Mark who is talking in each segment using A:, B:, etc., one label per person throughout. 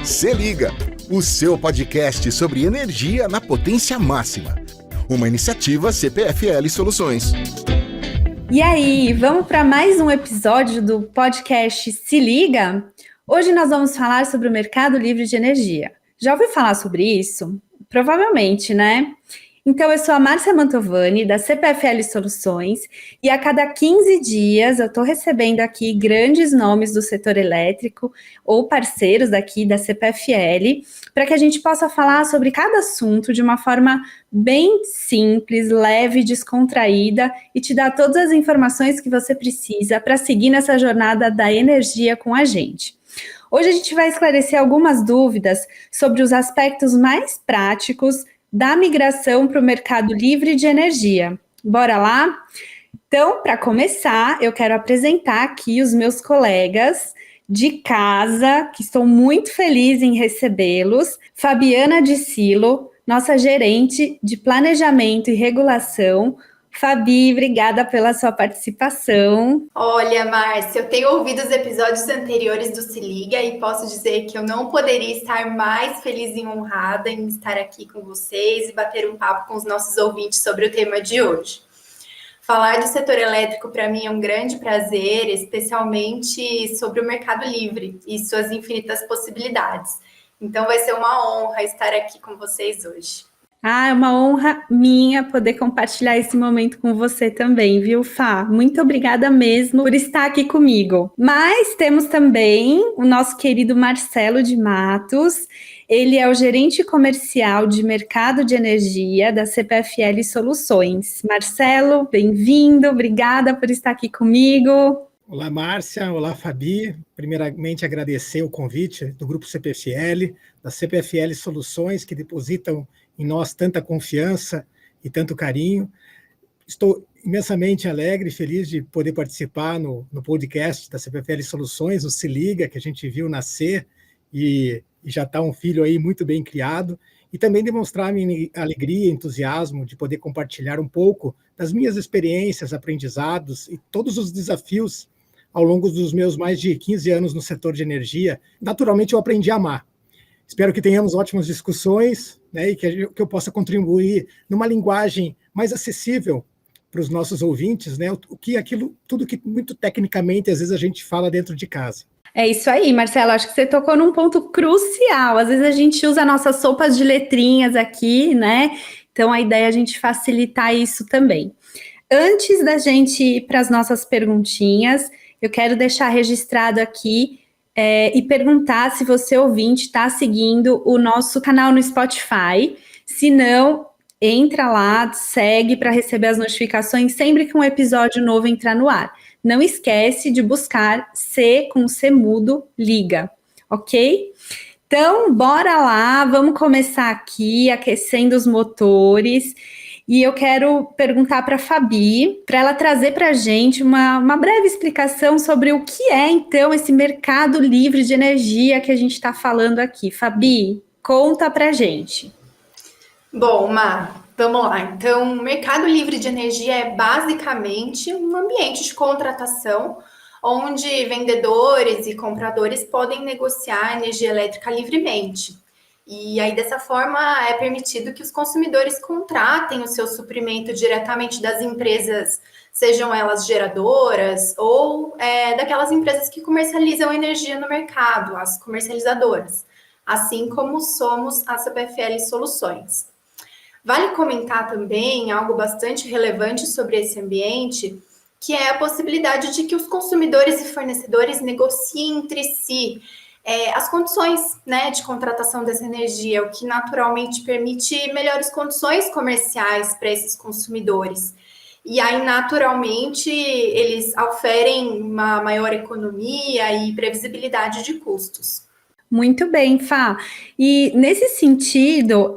A: Se Liga, o seu podcast sobre energia na potência máxima. Uma iniciativa CPFL Soluções.
B: E aí, vamos para mais um episódio do podcast Se Liga? Hoje nós vamos falar sobre o mercado livre de energia. Já ouviu falar sobre isso? Provavelmente, né? Então, eu sou a Márcia Mantovani, da CPFL Soluções, e a cada 15 dias eu estou recebendo aqui grandes nomes do setor elétrico ou parceiros daqui da CPFL, para que a gente possa falar sobre cada assunto de uma forma bem simples, leve, descontraída e te dar todas as informações que você precisa para seguir nessa jornada da energia com a gente. Hoje a gente vai esclarecer algumas dúvidas sobre os aspectos mais práticos da migração para o mercado livre de energia. Bora lá? Então, para começar, eu quero apresentar aqui os meus colegas de casa, que estou muito feliz em recebê-los. Fabiana de Silo, nossa gerente de planejamento e regulação. Fabi, obrigada pela sua participação.
C: Olha, Márcia, eu tenho ouvido os episódios anteriores do Se Liga e posso dizer que eu não poderia estar mais feliz e honrada em estar aqui com vocês e bater um papo com os nossos ouvintes sobre o tema de hoje. Falar do setor elétrico para mim é um grande prazer, especialmente sobre o mercado livre e suas infinitas possibilidades. Então vai ser uma honra estar aqui com vocês hoje.
B: É uma honra minha poder compartilhar esse momento com você também, viu, Fá? Muito obrigada mesmo por estar aqui comigo. Mas temos também o nosso querido Marcelo de Matos. Ele é o gerente comercial de mercado de energia da CPFL Soluções. Marcelo, bem-vindo, obrigada por estar aqui comigo.
D: Olá, Márcia. Olá, Fabi. Primeiramente, agradecer o convite do Grupo CPFL, da CPFL Soluções, que depositam em nós tanta confiança e tanto carinho. Estou imensamente alegre e feliz de poder participar no podcast da CPFL Soluções, o Se Liga, que a gente viu nascer e já está um filho aí muito bem criado, e também demonstrar minha alegria e entusiasmo de poder compartilhar um pouco das minhas experiências, aprendizados e todos os desafios ao longo dos meus mais de 15 anos no setor de energia. Naturalmente, eu aprendi a amar. Espero que tenhamos ótimas discussões, né, e que eu possa contribuir numa linguagem mais acessível para os nossos ouvintes, né, tudo que muito tecnicamente às vezes a gente fala dentro de casa.
B: É isso aí, Marcelo, acho que você tocou num ponto crucial. Às vezes a gente usa nossas sopas de letrinhas aqui, né? Então a ideia é a gente facilitar isso também. Antes da gente ir para as nossas perguntinhas, eu quero deixar registrado aqui e perguntar se você, ouvinte, está seguindo o nosso canal no Spotify. Se não, entra lá, segue para receber as notificações sempre que um episódio novo entrar no ar. Não esquece de buscar C com C mudo, liga, ok? Então, bora lá, vamos começar aqui aquecendo os motores. E eu quero perguntar para a Fabi, para ela trazer para a gente uma breve explicação sobre o que é, então, esse mercado livre de energia que a gente está falando aqui. Fabi, conta para a gente.
C: Bom, Mar, vamos lá. Então, o mercado livre de energia é basicamente um ambiente de contratação onde vendedores e compradores podem negociar energia elétrica livremente. E aí, dessa forma, é permitido que os consumidores contratem o seu suprimento diretamente das empresas, sejam elas geradoras ou daquelas empresas que comercializam energia no mercado, as comercializadoras, assim como somos a CPFL Soluções. Vale comentar também algo bastante relevante sobre esse ambiente, que é a possibilidade de que os consumidores e fornecedores negociem entre si as condições, né, de contratação dessa energia, o que naturalmente permite melhores condições comerciais para esses consumidores. E aí, naturalmente, eles oferem uma maior economia e previsibilidade de custos.
B: Muito bem, Fá. E nesse sentido,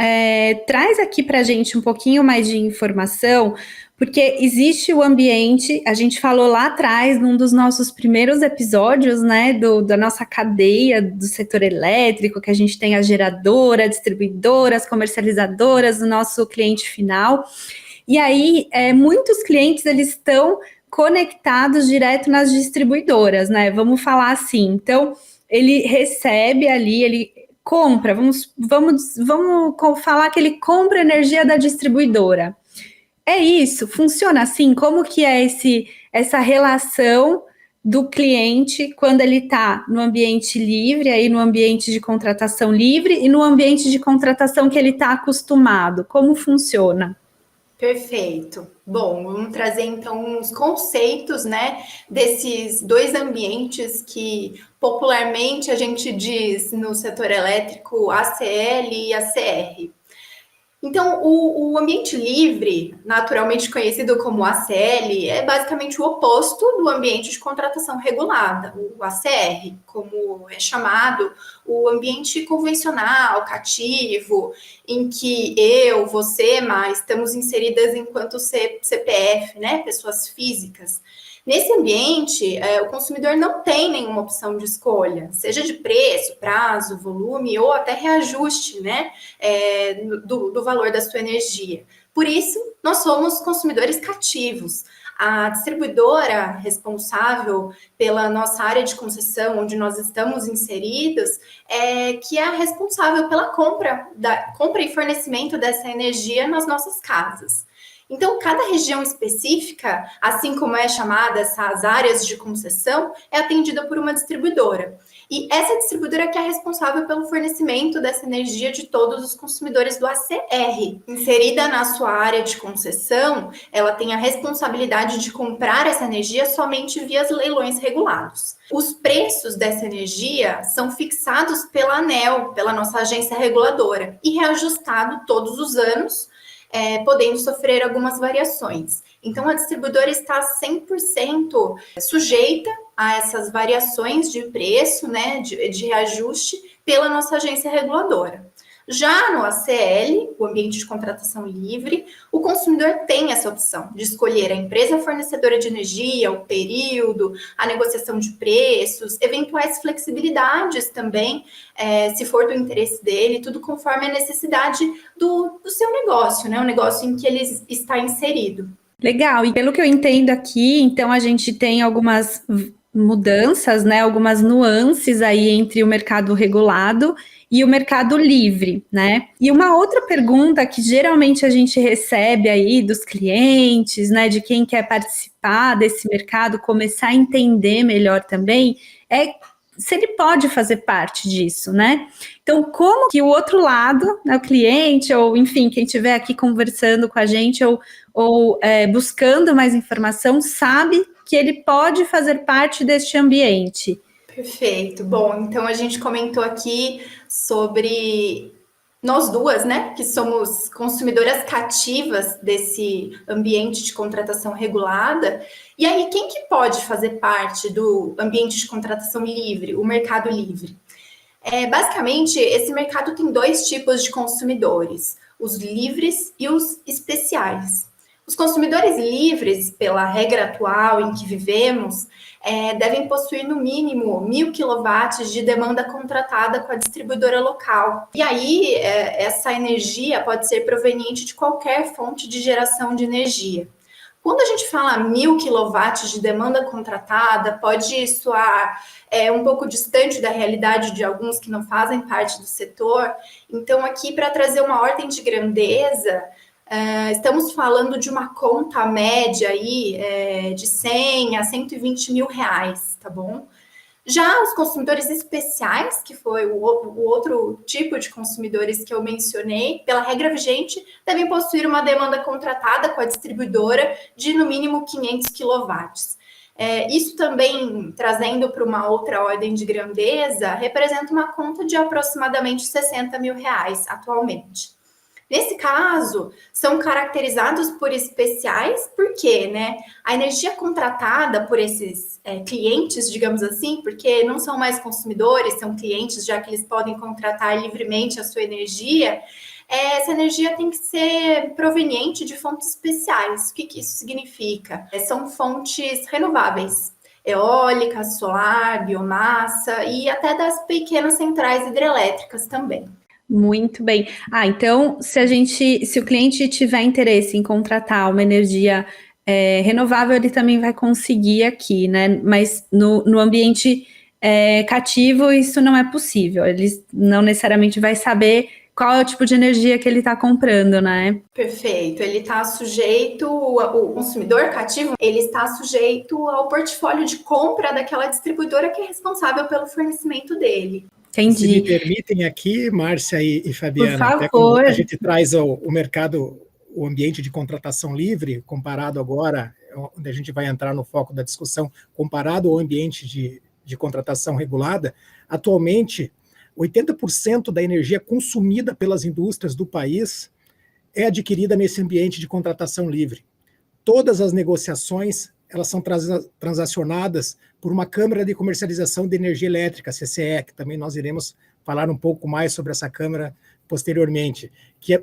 B: traz aqui para a gente um pouquinho mais de informação, porque existe o ambiente, a gente falou lá atrás, num dos nossos primeiros episódios, né, da nossa cadeia do setor elétrico, que a gente tem a geradora, distribuidoras, comercializadoras, o nosso cliente final. E aí, muitos clientes, eles estão conectados direto nas distribuidoras, né? Vamos falar assim. Então, ele recebe ali, ele compra, vamos falar que ele compra energia da distribuidora. É isso? Funciona assim? Como que é essa relação do cliente quando ele está no ambiente livre, aí no ambiente de contratação livre e no ambiente de contratação que ele está acostumado? Como funciona?
C: Perfeito. Bom, vamos trazer então uns conceitos, né, desses dois ambientes que popularmente a gente diz no setor elétrico ACL e ACR. Então, o ambiente livre, naturalmente conhecido como ACL, é basicamente o oposto do ambiente de contratação regulada, o ACR, como é chamado, o ambiente convencional, cativo, em que eu, você, estamos inseridas enquanto CPF, né, pessoas físicas. Nesse ambiente, o consumidor não tem nenhuma opção de escolha, seja de preço, prazo, volume ou até reajuste, né, do valor da sua energia. Por isso, nós somos consumidores cativos. A distribuidora responsável pela nossa área de concessão, onde nós estamos inseridos, que é a responsável pela compra e fornecimento dessa energia nas nossas casas. Então, cada região específica, assim como é chamada essas áreas de concessão, é atendida por uma distribuidora. E essa distribuidora que é responsável pelo fornecimento dessa energia de todos os consumidores do ACR. Inserida na sua área de concessão, ela tem a responsabilidade de comprar essa energia somente via leilões regulados. Os preços dessa energia são fixados pela ANEEL, pela nossa agência reguladora, e reajustado todos os anos, podendo sofrer algumas variações. Então, a distribuidora está 100% sujeita a essas variações de preço, né, de reajuste, pela nossa agência reguladora. Já no ACL, o ambiente de contratação livre, o consumidor tem essa opção de escolher a empresa fornecedora de energia, o período, a negociação de preços, eventuais flexibilidades também, se for do interesse dele, tudo conforme a necessidade do seu negócio, né? O negócio em que ele está inserido.
B: Legal, e pelo que eu entendo aqui, então a gente tem algumas mudanças, né, algumas nuances aí entre o mercado regulado e o mercado livre, né? E uma outra pergunta que geralmente a gente recebe aí dos clientes, né, de quem quer participar desse mercado, começar a entender melhor também, é se ele pode fazer parte disso, né? Então, como que o outro lado, né, o cliente, ou enfim, quem estiver aqui conversando com a gente, ou buscando mais informação, sabe que ele pode fazer parte deste ambiente?
C: Perfeito. Bom, então a gente comentou aqui sobre nós duas, né, que somos consumidoras cativas desse ambiente de contratação regulada. E aí, quem que pode fazer parte do ambiente de contratação livre, o mercado livre? Basicamente, esse mercado tem dois tipos de consumidores, os livres e os especiais. Os consumidores livres, pela regra atual em que vivemos, devem possuir no mínimo 1.000 kW de demanda contratada com a distribuidora local. E aí, essa energia pode ser proveniente de qualquer fonte de geração de energia. Quando a gente fala 1.000 kW de demanda contratada, pode soar um pouco distante da realidade de alguns que não fazem parte do setor. Então, aqui, para trazer uma ordem de grandeza, estamos falando de uma conta média aí de 100 a 120 mil reais, tá bom? Já os consumidores especiais, que foi o outro tipo de consumidores que eu mencionei, pela regra vigente, devem possuir uma demanda contratada com a distribuidora de no mínimo 500 kW. Isso também, trazendo para uma outra ordem de grandeza, representa uma conta de aproximadamente 60 mil reais atualmente. Nesse caso, são caracterizados por especiais, porque, né, a energia contratada por esses clientes, digamos assim, porque não são mais consumidores, são clientes, já que eles podem contratar livremente a sua energia, essa energia tem que ser proveniente de fontes especiais. O que isso significa? São fontes renováveis, eólica, solar, biomassa e até das pequenas centrais hidrelétricas também.
B: Muito bem. Então, se o cliente tiver interesse em contratar uma energia renovável, ele também vai conseguir aqui, né? Mas no ambiente cativo, isso não é possível. Ele não necessariamente vai saber qual é o tipo de energia que ele está comprando, né?
C: Perfeito. Ele está sujeito, o consumidor cativo, ele está sujeito ao portfólio de compra daquela distribuidora que é responsável pelo fornecimento dele.
B: Entendi.
D: Se me permitem aqui, Márcia e Fabiana,
B: Por
D: até quando
B: favor.
D: a gente traz o mercado, o ambiente de contratação livre, comparado agora, onde a gente vai entrar no foco da discussão, comparado ao ambiente de contratação regulada, atualmente, 80% da energia consumida pelas indústrias do país é adquirida nesse ambiente de contratação livre. Todas as negociações, elas são transacionadas por uma Câmara de Comercialização de Energia Elétrica, CCE, que também nós iremos falar um pouco mais sobre essa Câmara posteriormente, que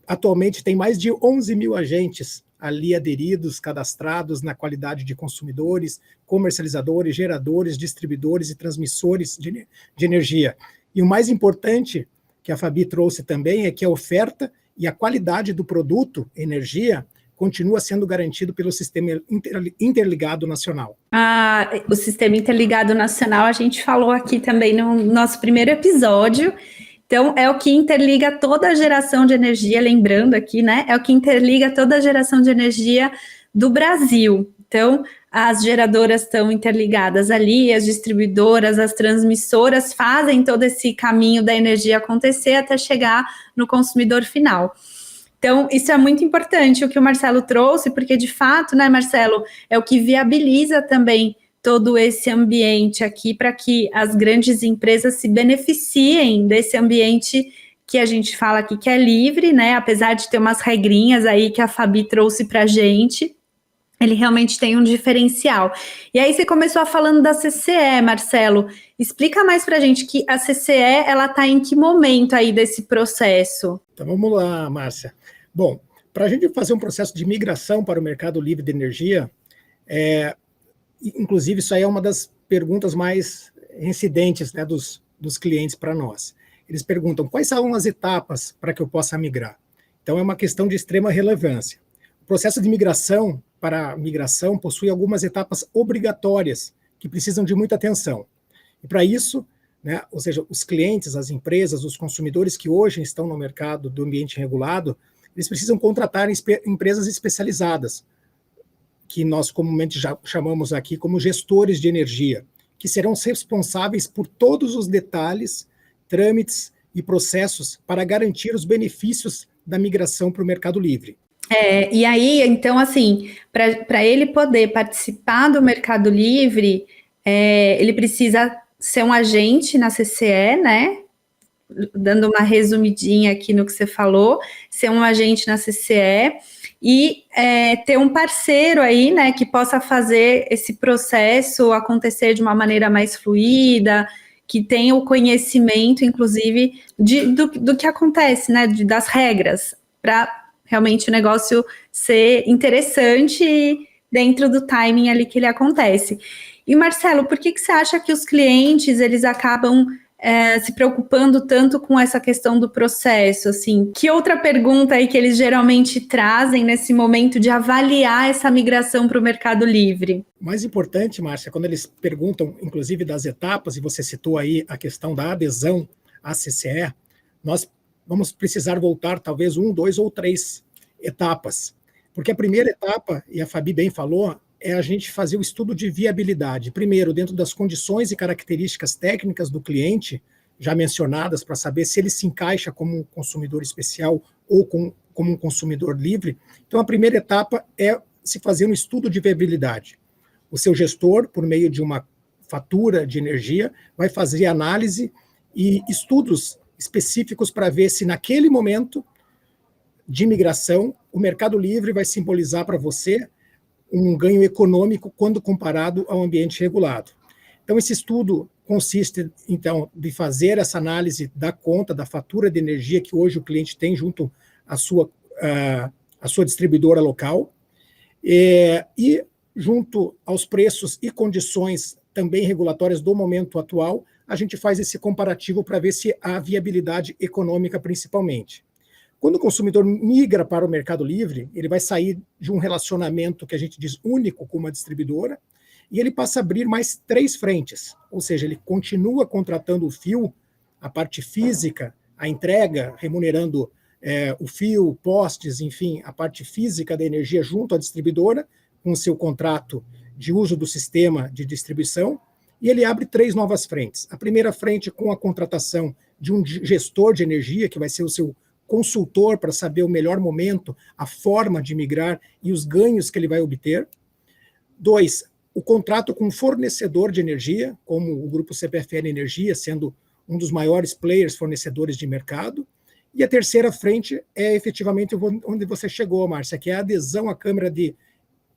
D: atualmente tem mais de 11 mil agentes ali aderidos, cadastrados na qualidade de consumidores, comercializadores, geradores, distribuidores e transmissores de energia. E o mais importante, que a Fabi trouxe também, é que a oferta e a qualidade do produto, energia, continua sendo garantido pelo Sistema Interligado Nacional.
B: O Sistema Interligado Nacional, a gente falou aqui também no nosso primeiro episódio. Então, é o que interliga toda a geração de energia, lembrando aqui, né? É o que interliga toda a geração de energia do Brasil. Então, as geradoras estão interligadas ali, as distribuidoras, as transmissoras fazem todo esse caminho da energia acontecer até chegar no consumidor final. Então, isso é muito importante, o que o Marcelo trouxe, porque, de fato, né, Marcelo, é o que viabiliza também todo esse ambiente aqui para que as grandes empresas se beneficiem desse ambiente que a gente fala aqui que é livre, né? Apesar de ter umas regrinhas aí que a Fabi trouxe para a gente, ele realmente tem um diferencial. E aí você começou falando da CCE, Marcelo. Explica mais para a gente que a CCE, ela está em que momento aí desse processo?
D: Então vamos lá, Márcia. Bom, para a gente fazer um processo de migração para o mercado livre de energia, inclusive isso aí é uma das perguntas mais incidentes, né, dos clientes para nós. Eles perguntam quais são as etapas para que eu possa migrar. Então é uma questão de extrema relevância. O processo de migração para migração possui algumas etapas obrigatórias que precisam de muita atenção. E para isso, né, ou seja, os clientes, as empresas, os consumidores que hoje estão no mercado do ambiente regulado, eles precisam contratar empresas especializadas, que nós comumente já chamamos aqui como gestores de energia, que serão responsáveis por todos os detalhes, trâmites e processos para garantir os benefícios da migração para o mercado livre.
B: E aí, então, assim, para ele poder participar do Mercado Livre, ele precisa ser um agente na CCE, né? Dando uma resumidinha aqui no que você falou, ser um agente na CCE e ter um parceiro aí, né, que possa fazer esse processo acontecer de uma maneira mais fluida, que tenha o conhecimento, inclusive, do que acontece, né, das regras, para realmente o negócio ser interessante dentro do timing ali que ele acontece. E, Marcelo, por que você acha que os clientes, eles acabam se preocupando tanto com essa questão do processo? Assim, que outra pergunta aí que eles geralmente trazem nesse momento de avaliar essa migração para o Mercado Livre?
D: O mais importante, Márcia, quando eles perguntam, inclusive, das etapas, e você citou aí a questão da adesão à CCE, nós vamos precisar voltar talvez 1, 2 ou 3 etapas. Porque a primeira etapa, e a Fabi bem falou, é a gente fazer o estudo de viabilidade. Primeiro, dentro das condições e características técnicas do cliente, já mencionadas, para saber se ele se encaixa como um consumidor especial ou como um consumidor livre. Então, a primeira etapa é se fazer um estudo de viabilidade. O seu gestor, por meio de uma fatura de energia, vai fazer análise e estudos específicos para ver se naquele momento de migração o Mercado Livre vai simbolizar para você um ganho econômico quando comparado ao ambiente regulado. Então, esse estudo consiste, então, de fazer essa análise da conta, da fatura de energia que hoje o cliente tem junto à sua distribuidora local, e junto aos preços e condições também regulatórias do momento atual, a gente faz esse comparativo para ver se há viabilidade econômica principalmente. Quando o consumidor migra para o Mercado Livre, ele vai sair de um relacionamento que a gente diz único com uma distribuidora e ele passa a abrir mais 3 frentes, ou seja, ele continua contratando o fio, a parte física, a entrega, remunerando o fio, postes, enfim, a parte física da energia junto à distribuidora, com o seu contrato de uso do sistema de distribuição, e ele abre 3 novas frentes. A primeira frente com a contratação de um gestor de energia, que vai ser o seu consultor para saber o melhor momento, a forma de migrar e os ganhos que ele vai obter. 2, o contrato com um fornecedor de energia, como o Grupo CPFL Energia, sendo um dos maiores players fornecedores de mercado. E a terceira frente é efetivamente onde você chegou, Márcia, que é a adesão à Câmara de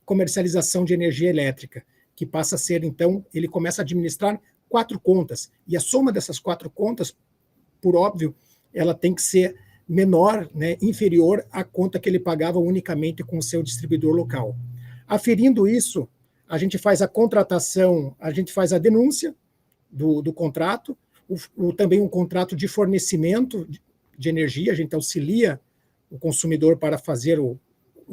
D: Comercialização de Energia Elétrica, que passa a ser, então, ele começa a administrar 4 contas, e a soma dessas 4 contas, por óbvio, ela tem que ser menor, né, inferior à conta que ele pagava unicamente com o seu distribuidor local. Aferindo isso, a gente faz a contratação, a gente faz a denúncia do contrato, também um contrato de fornecimento de energia, a gente auxilia o consumidor para fazer o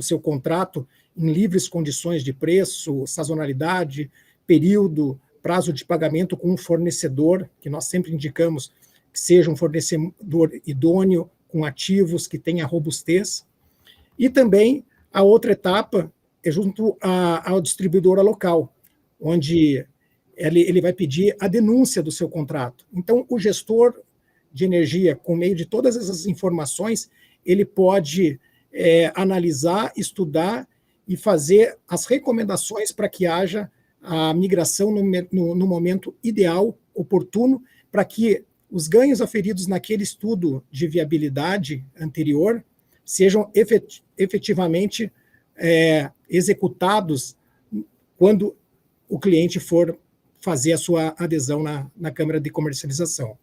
D: seu contrato em livres condições de preço, sazonalidade, período, prazo de pagamento com um fornecedor, que nós sempre indicamos que seja um fornecedor idôneo, com ativos que tenha robustez. E também a outra etapa é junto à distribuidora local, onde ele vai pedir a denúncia do seu contrato. Então, o gestor de energia, com meio de todas essas informações, ele pode analisar, estudar e fazer as recomendações para que haja a migração no momento ideal, oportuno, para que os ganhos aferidos naquele estudo de viabilidade anterior sejam efetivamente executados quando o cliente for fazer a sua adesão na Câmara de Comercialização.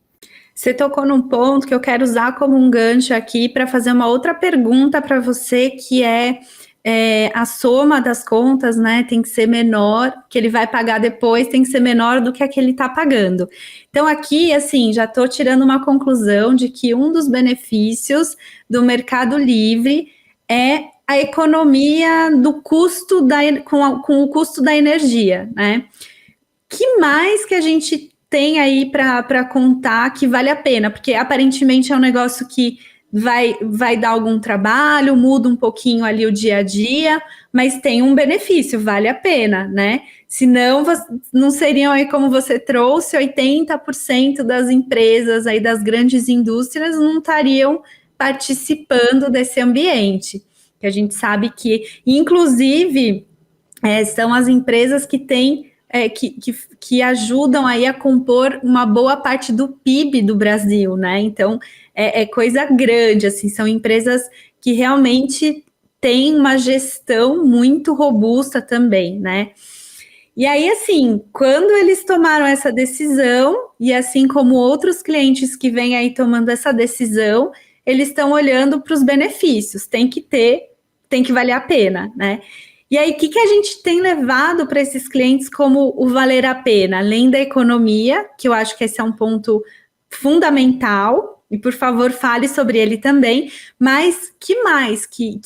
B: Você tocou num ponto que eu quero usar como um gancho aqui para fazer uma outra pergunta para você, que é a soma das contas, né, tem que ser menor, que ele vai pagar depois tem que ser menor do que a que ele está pagando. Então aqui, assim, já estou tirando uma conclusão de que um dos benefícios do Mercado Livre é a economia do custo com o custo da energia, né? Que mais que a gente tem aí para contar que vale a pena? Porque aparentemente é um negócio que vai dar algum trabalho, muda um pouquinho ali o dia a dia, mas tem um benefício, vale a pena, né? Senão, não seriam aí, como você trouxe, 80% das empresas aí, das grandes indústrias não estariam participando desse ambiente, que a gente sabe que, inclusive, são as empresas que têm que ajudam aí a compor uma boa parte do PIB do Brasil, né? Então, é coisa grande, assim, são empresas que realmente têm uma gestão muito robusta também, né? E aí, assim, quando eles tomaram essa decisão, e assim como outros clientes que vêm aí tomando essa decisão, eles estão olhando para os benefícios, tem que valer a pena, né? E aí, o que a gente tem levado para esses clientes como o valer a pena? Além da economia, que eu acho que esse é um ponto fundamental, e por favor, fale sobre ele também, mas que mais que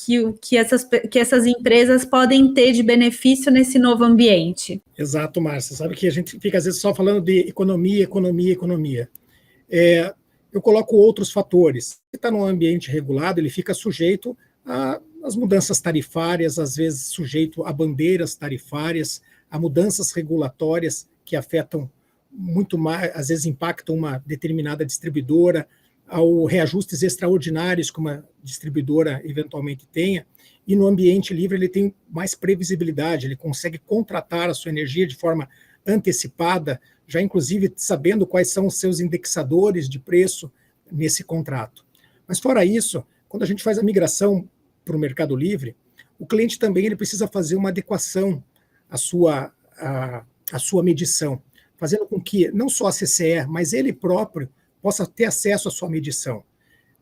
B: essas empresas podem ter de benefício nesse novo ambiente?
D: Exato, Márcia. Sabe que a gente fica, às vezes, só falando de economia. Eu coloco outros fatores. Se está num ambiente regulado, ele fica sujeito as mudanças tarifárias, às vezes sujeito a bandeiras tarifárias, a mudanças regulatórias que afetam muito mais, às vezes impactam uma determinada distribuidora, ao reajustes extraordinários que uma distribuidora eventualmente tenha, e no ambiente livre ele tem mais previsibilidade, ele consegue contratar a sua energia de forma antecipada, já inclusive sabendo quais são os seus indexadores de preço nesse contrato. Mas fora isso, quando a gente faz a migração para o Mercado Livre, o cliente também ele precisa fazer uma adequação à sua medição, fazendo com que não só a CCE, mas ele próprio possa ter acesso à sua medição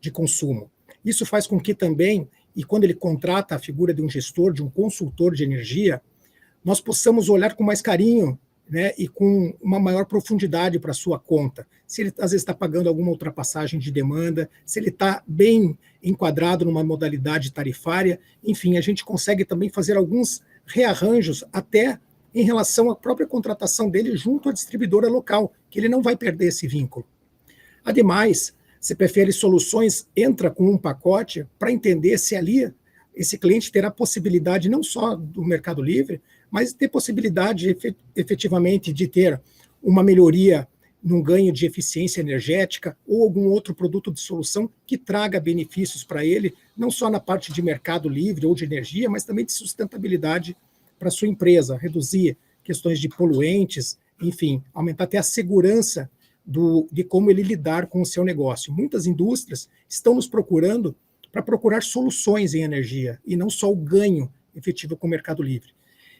D: de consumo. Isso faz com que também, e quando ele contrata a figura de um gestor, de um consultor de energia, nós possamos olhar com mais carinho, né, e com uma maior profundidade para a sua conta. Se ele, às vezes, está pagando alguma ultrapassagem de demanda, se ele está bem enquadrado numa modalidade tarifária, enfim, a gente consegue também fazer alguns rearranjos até em relação à própria contratação dele junto à distribuidora local, que ele não vai perder esse vínculo. Ademais, CPFL Soluções entra com um pacote para entender se ali esse cliente terá possibilidade não só do Mercado Livre, mas ter possibilidade efetivamente de ter uma melhoria num ganho de eficiência energética ou algum outro produto de solução que traga benefícios para ele, não só na parte de Mercado Livre ou de energia, mas também de sustentabilidade para a sua empresa, reduzir questões de poluentes, enfim, aumentar até a segurança de como ele lidar com o seu negócio. Muitas indústrias estão nos procurando para procurar soluções em energia, e não só o ganho efetivo com o Mercado Livre.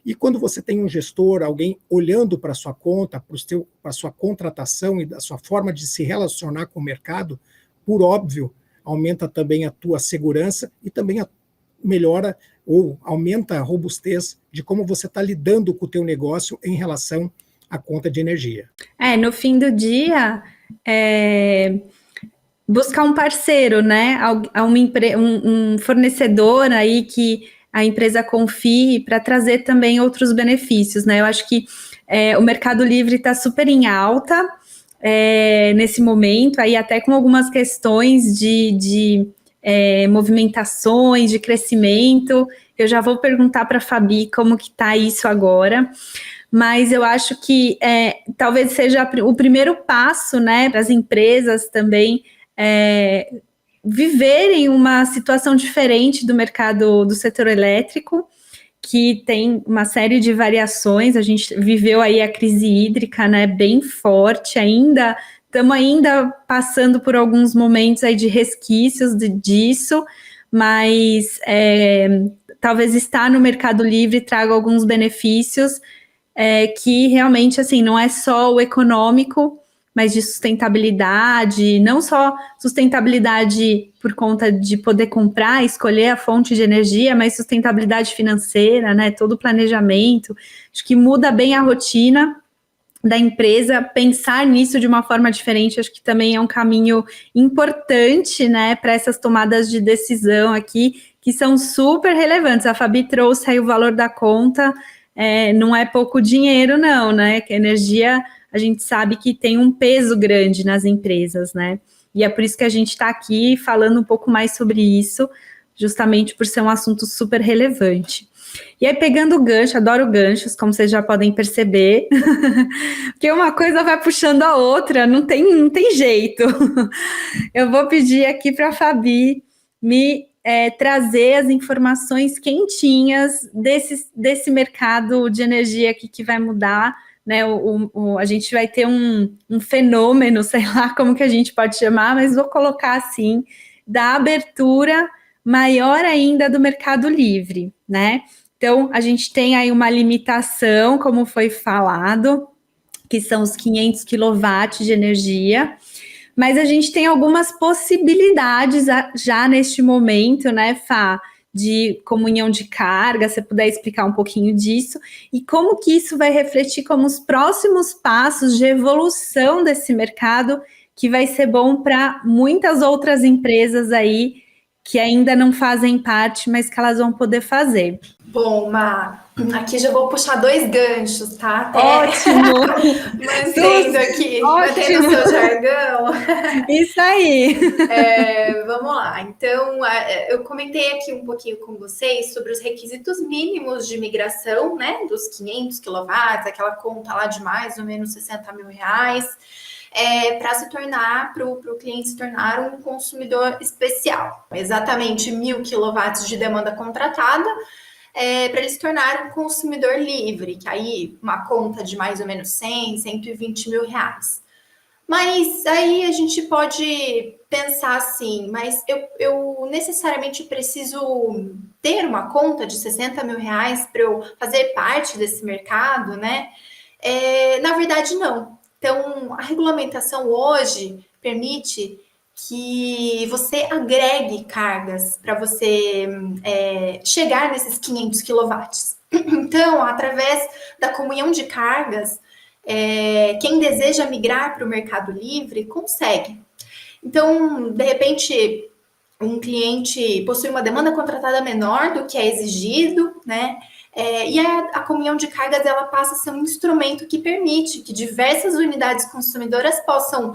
D: E quando você tem um gestor, alguém olhando para a sua conta, para a sua contratação e da sua forma de se relacionar com o mercado, por óbvio, aumenta também a tua segurança e também melhora ou aumenta a robustez de como você está lidando com o teu negócio em relação à conta de energia.
B: No fim do dia, buscar um parceiro, né? Um fornecedor aí que a empresa confie para trazer também outros benefícios, né? Eu acho que o Mercado Livre está super em alta nesse momento, aí até com algumas questões de movimentações, de crescimento. Eu já vou perguntar para a Fabi como que está isso agora, mas eu acho que talvez seja o primeiro passo, né, para as empresas também viverem uma situação diferente do mercado do setor elétrico, que tem uma série de variações. A gente viveu aí a crise hídrica, né, bem forte, estamos ainda passando por alguns momentos aí de resquícios disso, mas talvez estar no Mercado Livre traga alguns benefícios que realmente, assim, não é só o econômico, mas de sustentabilidade, não só sustentabilidade por conta de poder comprar, escolher a fonte de energia, mas sustentabilidade financeira, né, todo o planejamento. Acho que muda bem a rotina da empresa. Pensar nisso de uma forma diferente, acho que também é um caminho importante, né, para essas tomadas de decisão aqui, que são super relevantes. A Fabi trouxe aí o valor da conta, não é pouco dinheiro não, né, que a energia, a gente sabe que tem um peso grande nas empresas, né? E é por isso que a gente está aqui falando um pouco mais sobre isso, justamente por ser um assunto super relevante. E aí, pegando o gancho, adoro ganchos, como vocês já podem perceber, porque uma coisa vai puxando a outra, não tem jeito. Eu vou pedir aqui para a Fabi me trazer as informações quentinhas desse mercado de energia aqui que vai mudar, né? A gente vai ter um fenômeno, sei lá como que a gente pode chamar, mas vou colocar assim, da abertura maior ainda do Mercado Livre, né? Então, a gente tem aí uma limitação, como foi falado, que são os 500 kW de energia, mas a gente tem algumas possibilidades já neste momento, né, Fá, de comunhão de carga. Se você puder explicar um pouquinho disso, e como que isso vai refletir como os próximos passos de evolução desse mercado, que vai ser bom para muitas outras empresas aí, que ainda não fazem parte, mas que elas vão poder fazer.
C: Bom, Má, aqui já vou puxar 2 ganchos, tá?
B: Ótimo!
C: Mantendo aqui, mantendo o seu jargão.
B: Isso aí!
C: Vamos lá. Então, eu comentei aqui um pouquinho com vocês sobre os requisitos mínimos de migração, né? Dos 500 kW, aquela conta lá de mais ou menos 60 mil reais. Para se tornar, para o cliente se tornar um consumidor especial. Exatamente 1.000 kW de demanda contratada, para ele se tornar um consumidor livre, que aí uma conta de mais ou menos 100, 120 mil reais. Mas aí a gente pode pensar assim, mas eu necessariamente preciso ter uma conta de 60 mil reais para eu fazer parte desse mercado, né? Na verdade, não. Então, a regulamentação hoje permite que você agregue cargas para você chegar nesses 500 kW. Então, através da comunhão de cargas, quem deseja migrar para o Mercado Livre consegue. Então, de repente, um cliente possui uma demanda contratada menor do que é exigido, né? E a comunhão de cargas ela passa a ser um instrumento que permite que diversas unidades consumidoras possam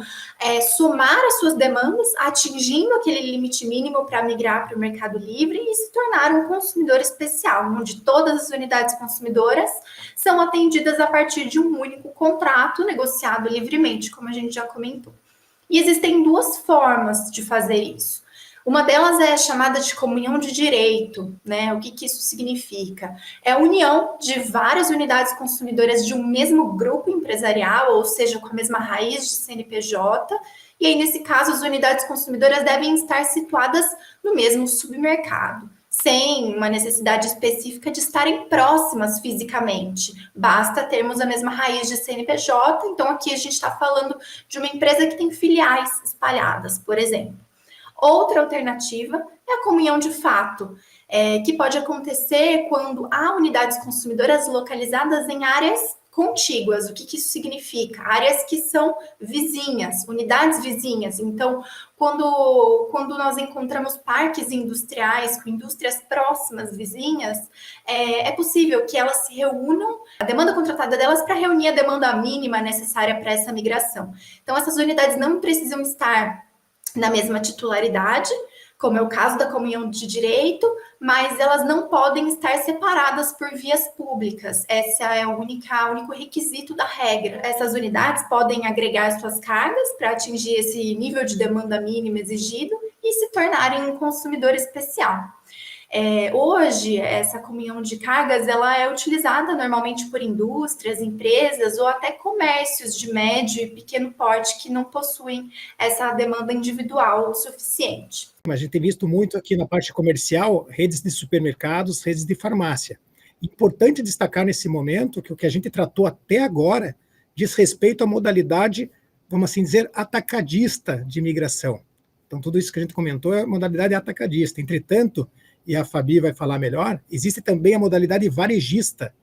C: somar as suas demandas, atingindo aquele limite mínimo para migrar para o Mercado Livre e se tornar um consumidor especial, onde todas as unidades consumidoras são atendidas a partir de um único contrato negociado livremente, como a gente já comentou. E existem duas formas de fazer isso. Uma delas é chamada de comunhão de direito, né? O que isso significa? É a união de várias unidades consumidoras de um mesmo grupo empresarial, ou seja, com a mesma raiz de CNPJ, e aí, nesse caso, as unidades consumidoras devem estar situadas no mesmo submercado, sem uma necessidade específica de estarem próximas fisicamente. Basta termos a mesma raiz de CNPJ, então aqui a gente está falando de uma empresa que tem filiais espalhadas, por exemplo. Outra alternativa é a comunhão de fato, que pode acontecer quando há unidades consumidoras localizadas em áreas contíguas. O que isso significa? Áreas que são vizinhas, unidades vizinhas. Então, quando nós encontramos parques industriais com indústrias próximas, vizinhas, é possível que elas se reúnam, a demanda contratada delas, para reunir a demanda mínima necessária para essa migração. Então, essas unidades não precisam estar na mesma titularidade, como é o caso da comunhão de direito, mas elas não podem estar separadas por vias públicas. Esse é o único requisito da regra. Essas unidades podem agregar suas cargas para atingir esse nível de demanda mínima exigido e se tornarem um consumidor especial. Hoje, essa comunhão de cargas ela é utilizada normalmente por indústrias, empresas ou até comércios de médio e pequeno porte que não possuem essa demanda individual suficiente.
D: A gente tem visto muito aqui na parte comercial, redes de supermercados, redes de farmácia. Importante destacar nesse momento que o que a gente tratou até agora diz respeito à modalidade, vamos assim dizer, atacadista de migração. Então, tudo isso que a gente comentou é a modalidade atacadista. Entretanto, e a Fabi vai falar melhor, existe também a modalidade varejista,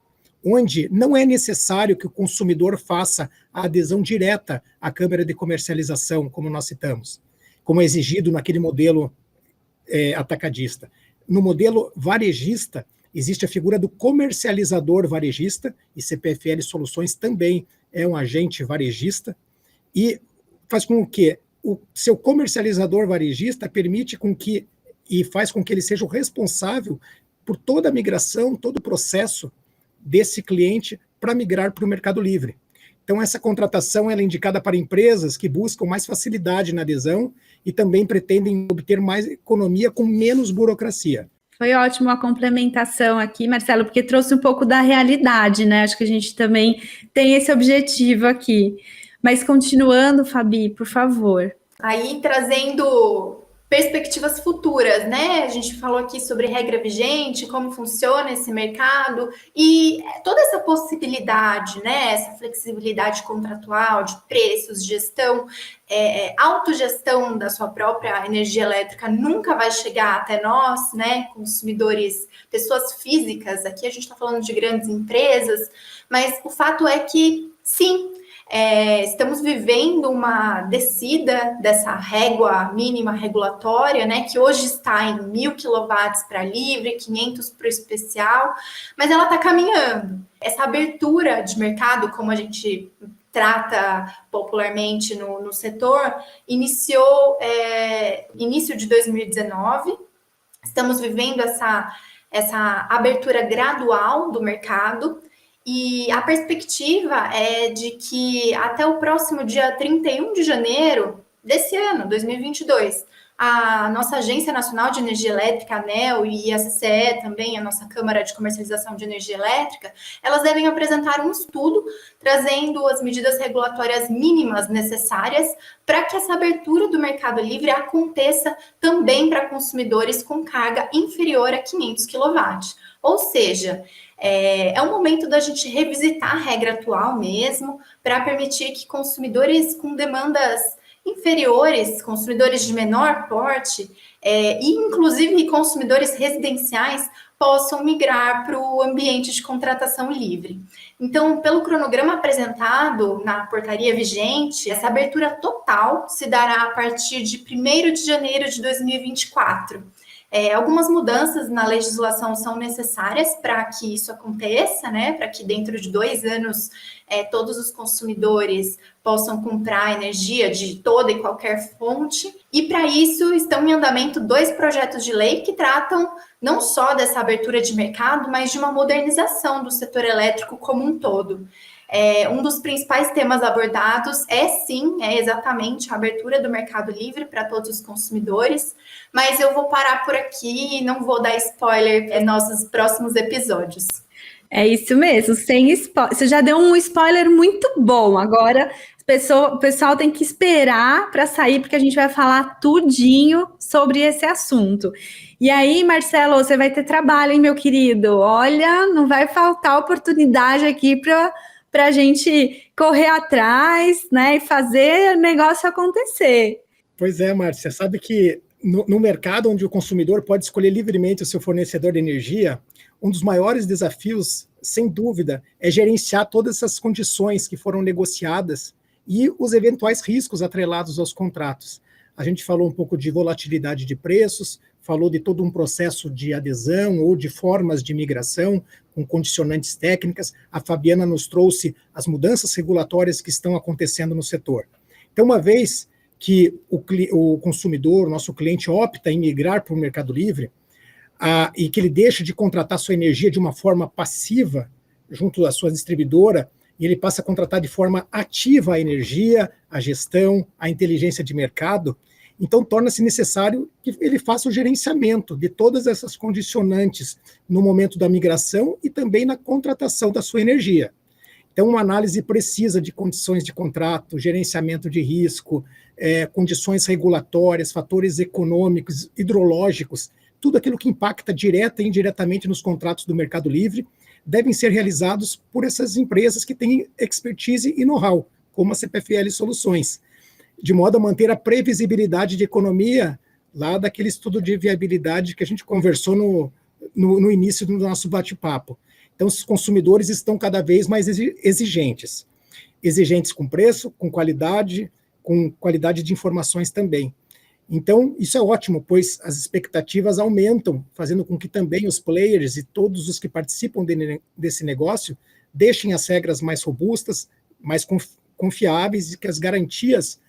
D: onde não é necessário que o consumidor faça a adesão direta à câmara de comercialização, como nós citamos, como é exigido naquele modelo atacadista. No modelo varejista, existe a figura do comercializador varejista, e CPFL Soluções também é um agente varejista, e faz com que o seu comercializador varejista permite com que e faz com que ele seja o responsável por toda a migração, todo o processo desse cliente para migrar para o Mercado Livre. Então, essa contratação ela é indicada para empresas que buscam mais facilidade na adesão e também pretendem obter mais economia com menos burocracia.
B: Foi ótimo a complementação aqui, Marcelo, porque trouxe um pouco da realidade, né? Acho que a gente também tem esse objetivo aqui. Mas continuando, Fabi, por favor.
C: Aí, trazendo perspectivas futuras, né? A gente falou aqui sobre regra vigente, como funciona esse mercado e toda essa possibilidade, né? Essa flexibilidade contratual de preços, gestão, autogestão da sua própria energia elétrica nunca vai chegar até nós, né? Consumidores, pessoas físicas. Aqui a gente está falando de grandes empresas, mas o fato é que sim. Estamos vivendo uma descida dessa régua mínima regulatória, né, que hoje está em 1.000 kW para livre, 500 para o especial, mas ela está caminhando. Essa abertura de mercado, como a gente trata popularmente no setor, iniciou início de 2019. Estamos vivendo essa abertura gradual do mercado. E a perspectiva é de que até o próximo dia 31 de janeiro desse ano, 2022, a nossa Agência Nacional de Energia Elétrica, ANEEL, e a CCE também, a nossa Câmara de Comercialização de Energia Elétrica, elas devem apresentar um estudo trazendo as medidas regulatórias mínimas necessárias para que essa abertura do Mercado Livre aconteça também para consumidores com carga inferior a 500 kW. Ou seja, é um momento da gente revisitar a regra atual mesmo, para permitir que consumidores com demandas inferiores, consumidores de menor porte, e inclusive consumidores residenciais, possam migrar para o ambiente de contratação livre. Então, pelo cronograma apresentado na portaria vigente, essa abertura total se dará a partir de 1º de janeiro de 2024. Algumas mudanças na legislação são necessárias para que isso aconteça, né? Para que dentro de 2 anos todos os consumidores possam comprar energia de toda e qualquer fonte. E para isso estão em andamento 2 projetos de lei que tratam não só dessa abertura de mercado, mas de uma modernização do setor elétrico como um todo. Um dos principais temas abordados é exatamente a abertura do mercado livre para todos os consumidores, mas eu vou parar por aqui e não vou dar spoiler em nossos próximos episódios.
B: É isso mesmo, sem spoiler. Você já deu um spoiler muito bom, agora o pessoal tem que esperar para sair, porque a gente vai falar tudinho sobre esse assunto. E aí, Marcelo, você vai ter trabalho, hein, meu querido? Olha, não vai faltar oportunidade aqui para a gente correr atrás, né, e fazer o negócio acontecer.
D: Pois é, Márcia, sabe que no mercado onde o consumidor pode escolher livremente o seu fornecedor de energia, um dos maiores desafios, sem dúvida, é gerenciar todas essas condições que foram negociadas e os eventuais riscos atrelados aos contratos. A gente falou um pouco de volatilidade de preços, falou de todo um processo de adesão ou de formas de migração, com condicionantes técnicas. A Fabiana nos trouxe as mudanças regulatórias que estão acontecendo no setor. Então, uma vez que o consumidor, o nosso cliente, opta em migrar para o Mercado Livre, e que ele deixa de contratar sua energia de uma forma passiva junto à sua distribuidora, e ele passa a contratar de forma ativa a energia, a gestão, a inteligência de mercado, então torna-se necessário que ele faça o gerenciamento de todas essas condicionantes no momento da migração e também na contratação da sua energia. Então, uma análise precisa de condições de contrato, gerenciamento de risco, condições regulatórias, fatores econômicos, hidrológicos, tudo aquilo que impacta direta e indiretamente nos contratos do Mercado Livre, devem ser realizados por essas empresas que têm expertise e know-how, como a CPFL Soluções, de modo a manter a previsibilidade de economia lá daquele estudo de viabilidade que a gente conversou no início do nosso bate-papo. Então, os consumidores estão cada vez mais exigentes com preço, com qualidade de informações também. Então, isso é ótimo, pois as expectativas aumentam, fazendo com que também os players e todos os que participam desse negócio deixem as regras mais robustas, mais confiáveis e que as garantias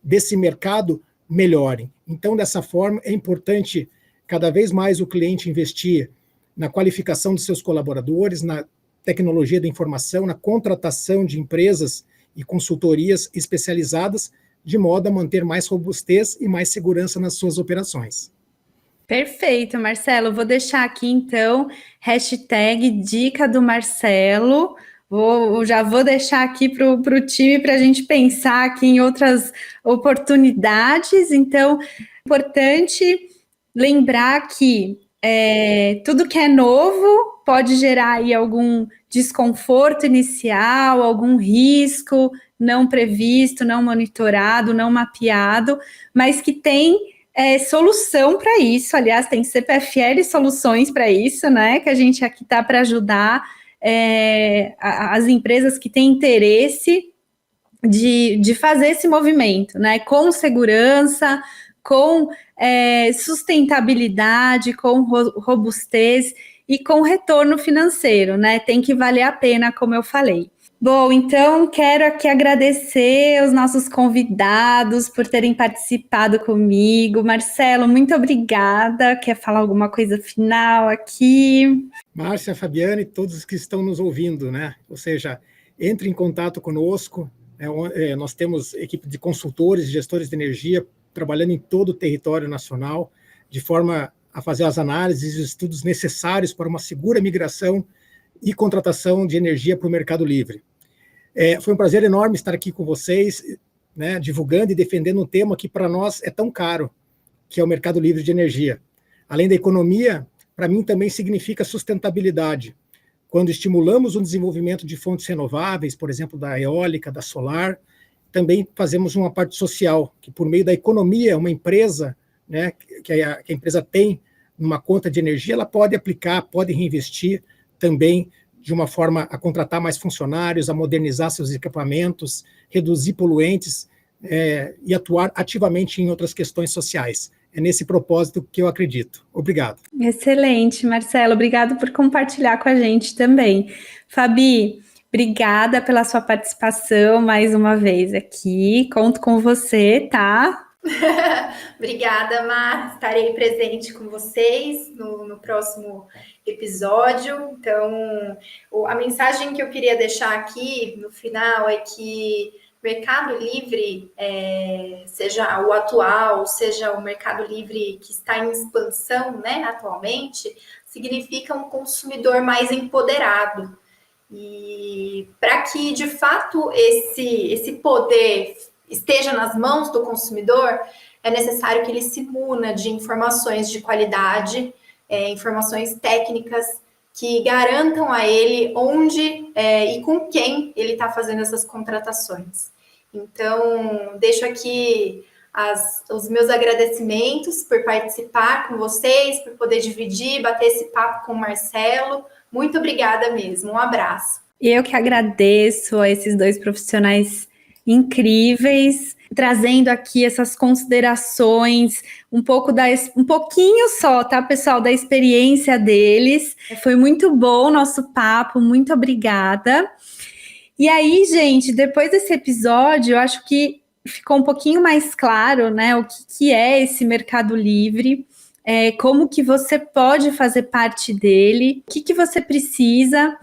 D: desse mercado melhorem. Então, dessa forma, é importante cada vez mais o cliente investir na qualificação dos seus colaboradores, na tecnologia da informação, na contratação de empresas e consultorias especializadas, de modo a manter mais robustez e mais segurança nas suas operações.
B: Perfeito, Marcelo. Vou deixar aqui, então, hashtag dica do Marcelo. Já vou deixar aqui para o time para a gente pensar aqui em outras oportunidades. Então, é importante lembrar que tudo que é novo pode gerar aí algum desconforto inicial, algum risco não previsto, não monitorado, não mapeado, mas que tem solução para isso. Aliás, tem CPFL Soluções para isso, né? Que a gente aqui está para ajudar as empresas que têm interesse de fazer esse movimento, né? Com segurança, com sustentabilidade, com robustez e com retorno financeiro, né? Tem que valer a pena, como eu falei. Bom, então quero aqui agradecer os nossos convidados por terem participado comigo. Marcelo, muito obrigada. Quer falar alguma coisa final aqui?
D: Márcia, Fabiana e todos que estão nos ouvindo, né? Ou seja, entre em contato conosco. Nós temos equipe de consultores e gestores de energia trabalhando em todo o território nacional, de forma a fazer as análises e os estudos necessários para uma segura migração e contratação de energia para o Mercado Livre. Foi um prazer enorme estar aqui com vocês, né, divulgando e defendendo um tema que para nós é tão caro, que é o Mercado Livre de Energia. Além da economia, para mim também significa sustentabilidade. Quando estimulamos o desenvolvimento de fontes renováveis, por exemplo, da eólica, da solar, também fazemos uma parte social, que por meio da economia, uma empresa, né, que a empresa tem numa conta de energia, ela pode aplicar, pode reinvestir também de uma forma a contratar mais funcionários, a modernizar seus equipamentos, reduzir poluentes e atuar ativamente em outras questões sociais. é nesse propósito que eu acredito. Obrigado.
B: Excelente, Marcelo. Obrigado por compartilhar com a gente também. Fabi, obrigada pela sua participação mais uma vez aqui. Conto com você, tá?
C: Obrigada, Mar. Estarei presente com vocês no próximo episódio. Então, a mensagem que eu queria deixar aqui no final é que o Mercado Livre, seja o atual, seja o Mercado Livre que está em expansão, né, atualmente, significa um consumidor mais empoderado. E para que, de fato, esse poder esteja nas mãos do consumidor, é necessário que ele se muna de informações de qualidade, informações técnicas que garantam a ele onde e com quem ele está fazendo essas contratações. Então, deixo aqui os meus agradecimentos por participar com vocês, por poder dividir, bater esse papo com o Marcelo. Muito obrigada mesmo, um abraço.
B: Eu que agradeço a esses dois profissionais incríveis, trazendo aqui essas considerações, um pouquinho só, tá, pessoal, da experiência deles. Foi muito bom o nosso papo, muito obrigada. E aí, gente, depois desse episódio, eu acho que ficou um pouquinho mais claro, né, o que é esse Mercado Livre, como que você pode fazer parte dele, o que você precisa,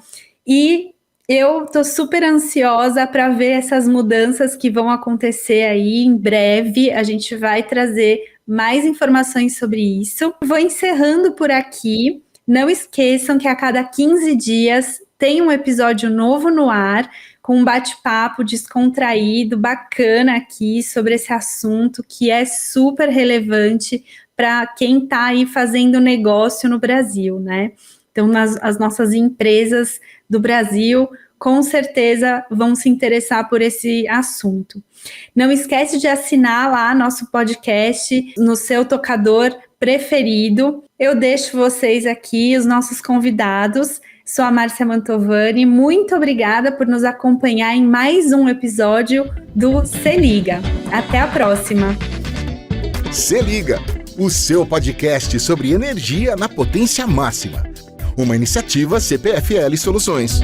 B: e eu estou super ansiosa para ver essas mudanças que vão acontecer aí em breve. A gente vai trazer mais informações sobre isso. Vou encerrando por aqui. Não esqueçam que a cada 15 dias tem um episódio novo no ar, com um bate-papo descontraído, bacana aqui sobre esse assunto que é super relevante para quem está aí fazendo negócio no Brasil, né? Então, as nossas empresas do Brasil, com certeza, vão se interessar por esse assunto. Não esquece de assinar lá nosso podcast no seu tocador preferido. Eu deixo vocês aqui, os nossos convidados. Sou a Márcia Mantovani. Muito obrigada por nos acompanhar em mais um episódio do Se Liga. Até a próxima.
A: Se Liga, o seu podcast sobre energia na potência máxima. Uma iniciativa CPFL Soluções.